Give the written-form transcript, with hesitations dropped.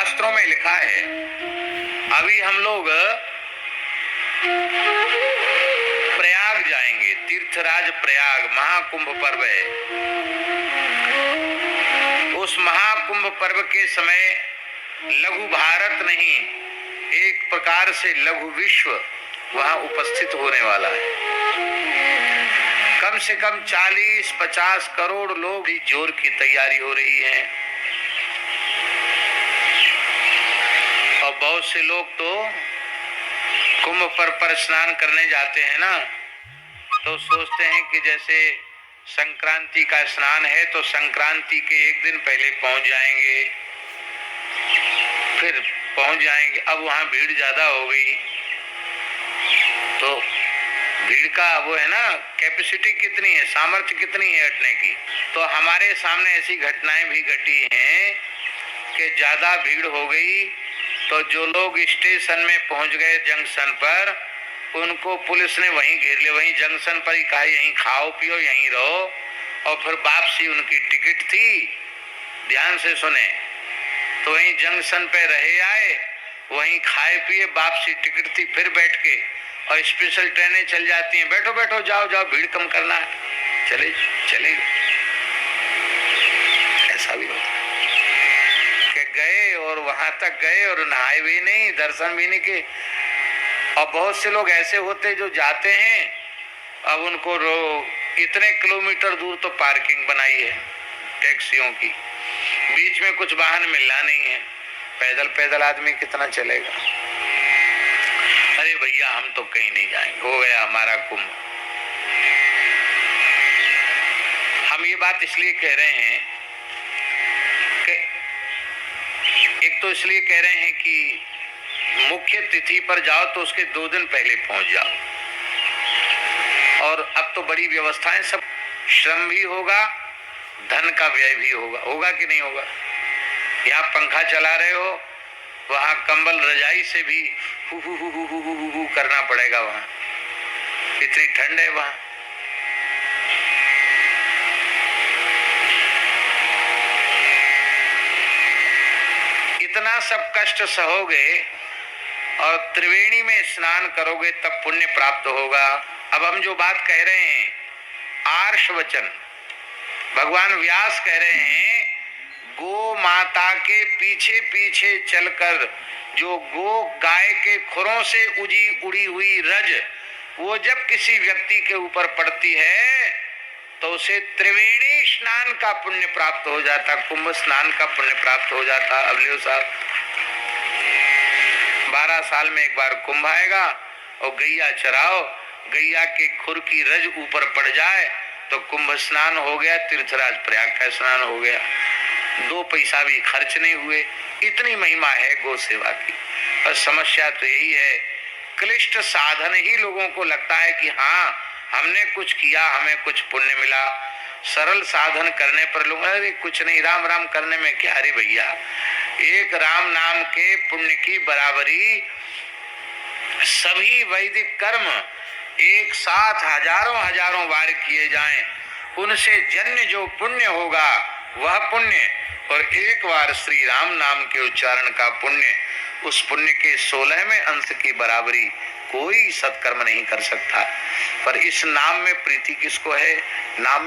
शास्त्रों में लिखा है, अभी हम लोग प्रयाग जाएंगे, तीर्थराज प्रयाग, महाकुंभ पर्व है। उस महाकुंभ पर्व के समय लघु भारत नहीं, एक प्रकार से लघु विश्व वहां उपस्थित होने वाला है। कम से कम 40-50 करोड़ लोग इस जोर की तैयारी हो रही है। और बहुत से लोग तो कुंभ पर्व पर स्नान करने जाते हैं ना, तो सोचते हैं कि जैसे संक्रांति का स्नान है तो संक्रांति के एक दिन पहले पहुंच जाएंगे, फिर पहुंच जाएंगे। अब वहां भीड़ ज्यादा हो गई, तो भीड़ का वो है ना, कैपेसिटी कितनी है, सामर्थ्य कितनी है हटने की। तो हमारे सामने ऐसी घटनाएं भी घटी हैं कि ज्यादा भीड़ हो गई, तो जो लोग स्टेशन में पहुंच गए जंक्शन पर, उनको पुलिस ने वहीं घेर लिया, वहीं जंक्शन पर ही कहा यहीं खाओ पियो, यहीं रहो। और फिर वापसी उनकी टिकट थी, ध्यान से सुने, तो वहीं जंक्शन पे रहे आए, वहीं खाए पिए, वापसी टिकट थी, फिर बैठ के। और स्पेशल ट्रेनें चल जाती हैं, बैठो बैठो, जाओ जाओ, भीड़ कम करना है, चले चले। ऐसा भी होता कि गए और वहां तक गए और नहाए भी नहीं, दर्शन भी नहीं किए। और बहुत से लोग ऐसे होते जो जाते हैं, अब उनको इतने किलोमीटर दूर तो पार्किंग बनाई है टैक्सियों की, बीच में कुछ वाहन मिलना नहीं है, पैदल पैदल आदमी कितना चलेगा। अरे भैया हम तो कहीं नहीं जाएंगे, हो गया हमारा कुंभ। हम ये बात इसलिए कह रहे हैं कि एक तो इसलिए कह रहे हैं कि मुख्य तिथि पर जाओ तो उसके 2 दिन पहले पहुंच जाओ। और अब तो बड़ी व्यवस्थाएं, सब श्रम भी होगा, धन का व्यय भी होगा। होगा कि नहीं होगा? यहाँ पंखा चला रहे हो, वहां कंबल रजाई से भी who who who who who who who करना पड़ेगा, वहां इतनी ठंड है वहां। इतना सब कष्ट सहोगे और त्रिवेणी में स्नान करोगे तब पुण्य प्राप्त होगा। अब हम जो बात कह रहे हैं, आर्ष वचन, भगवान व्यास कह रहे हैं, गो माता के पीछे पीछे चलकर जो गो गाय के खुरों से उड़ी हुई रज, वो जब किसी व्यक्ति के ऊपर पड़ती है तो उसे त्रिवेणी स्नान का पुण्य प्राप्त हो जाता, कुंभ स्नान का पुण्य प्राप्त हो जाता। अब लियो साहब, 12 साल में एक बार कुंभ आएगा और गैया चराओ, गैया के खुर की रज ऊपर पड़ जाए तो कुंभ स्नान हो गया, तीर्थराज प्रयाग का स्नान हो गया, 2 पैसा भी खर्च नहीं हुए। इतनी महिमा है गौ सेवा की। और समस्या तो यही है, क्लिष्ट साधन ही लोगों को लगता है कि हाँ हमने कुछ किया, हमें कुछ पुण्य मिला। सरल साधन करने पर लोग अरे कुछ नहीं, राम राम करने में क्या। अरे भैया, एक राम नाम के पुण्य की बराबरी सभी वैदिक कर्म एक साथ हजारों बार किए जाएं, उनसे जन्य जो पुण्य होगा वह पुण्य, और एक बार श्री राम नाम के उच्चारण का पुण्य, उस पुण्य के 16वें अंश की बराबरी कोई सत्कर्म नहीं कर सकता। पर इस नाम में प्रीति किसको है? नाम